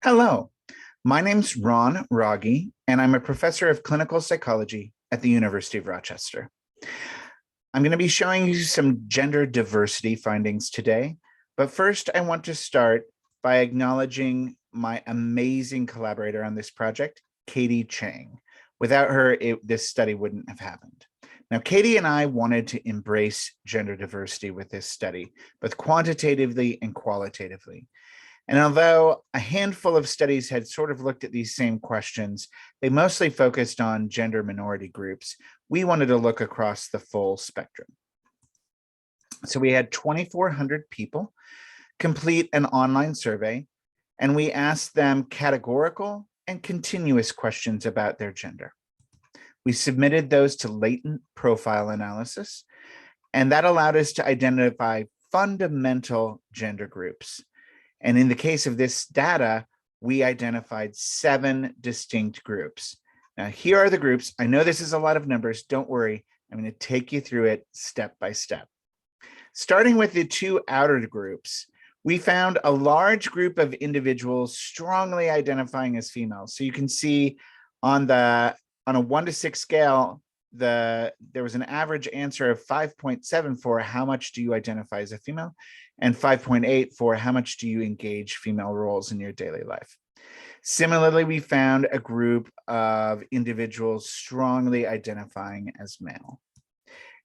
Hello, my name's Ron Rogge, and I'm a professor of clinical psychology at the University of Rochester. I'm going to be showing you some gender diversity findings today, but first I want to start by acknowledging my amazing collaborator on this project, Katie Chang. Without her, this study wouldn't have happened. Now, Katie and I wanted to embrace gender diversity with this study, both quantitatively and qualitatively. And although a handful of studies had sort of looked at these same questions, they mostly focused on gender minority groups. We wanted to look across the full spectrum. So we had 2,400 people complete an online survey, and we asked them categorical and continuous questions about their gender. We submitted those to latent profile analysis, and that allowed us to identify fundamental gender groups. And in the case of this data, we identified 7 distinct groups. Now, here are the groups. I know this is a lot of numbers. Don't worry. I'm going to take you through it step by step. Starting with the 2 outer groups, we found a large group of individuals strongly identifying as females. So you can see on a 1 to 6 scale, there was an average answer of 5.7 for how much do you identify as a female, and 5.8 for how much do you engage female roles in your daily life. Similarly, we found a group of individuals strongly identifying as male.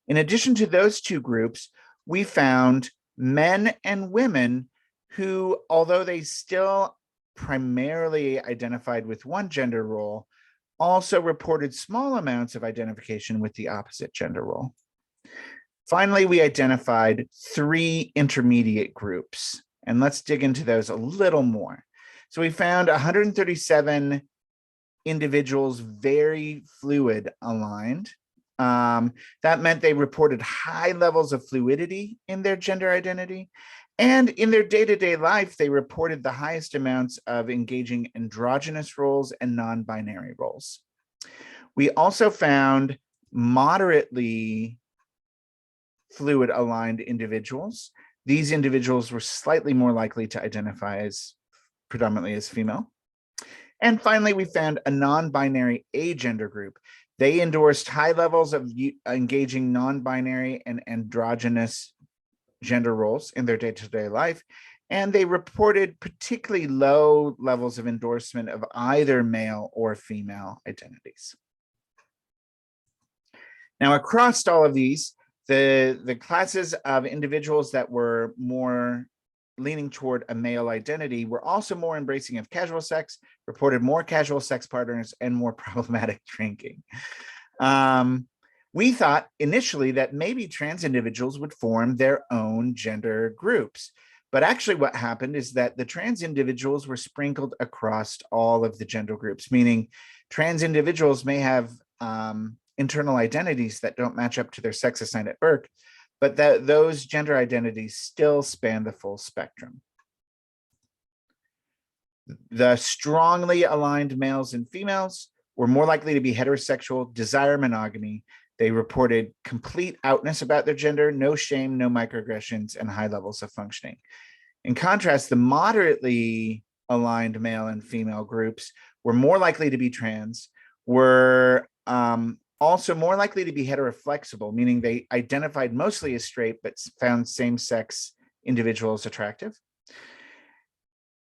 In addition to those 2 groups, we found men and women who, although they still primarily identified with one gender role, also reported small amounts of identification with the opposite gender role. Finally, we identified 3 intermediate groups, and let's dig into those a little more. So we found 137 individuals very fluid aligned. That meant they reported high levels of fluidity in their gender identity, and in their day-to-day life, they reported the highest amounts of engaging androgynous roles and non-binary roles. We also found moderately fluid aligned individuals. These individuals were slightly more likely to identify as predominantly as female. And finally, we found a non-binary agender group. They endorsed high levels of engaging non-binary and androgynous gender roles in their day-to-day life, and they reported particularly low levels of endorsement of either male or female identities. Now, across all of these, the classes of individuals that were more leaning toward a male identity were also more embracing of casual sex, reported more casual sex partners, and more problematic drinking. We thought initially that maybe trans individuals would form their own gender groups. But actually what happened is that the trans individuals were sprinkled across all of the gender groups, meaning trans individuals may have internal identities that don't match up to their sex assigned at birth, but those gender identities still span the full spectrum. The strongly aligned males and females were more likely to be heterosexual, desire monogamy. They reported complete outness about their gender, no shame, no microaggressions, and high levels of functioning. In contrast, the moderately aligned male and female groups were more likely to be trans, were also more likely to be heteroflexible, meaning they identified mostly as straight, but found same-sex individuals attractive.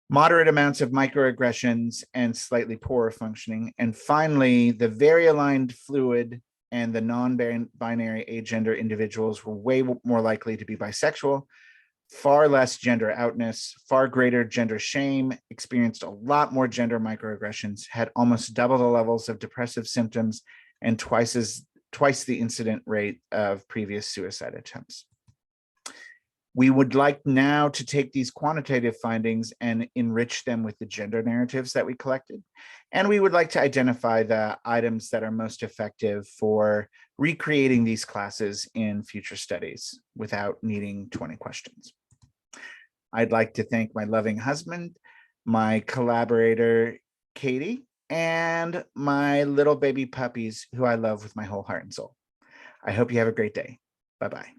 Moderate amounts of microaggressions and slightly poorer functioning. And finally, the very aligned fluid and the non-binary agender individuals were way more likely to be bisexual, far less gender outness, far greater gender shame, experienced a lot more gender microaggressions, had almost double the levels of depressive symptoms, and twice the incident rate of previous suicide attempts. We would like now to take these quantitative findings and enrich them with the gender narratives that we collected. And we would like to identify the items that are most effective for recreating these classes in future studies without needing 20 questions. I'd like to thank my loving husband, my collaborator, Katie, and my little baby puppies who I love with my whole heart and soul. I hope you have a great day. Bye-bye.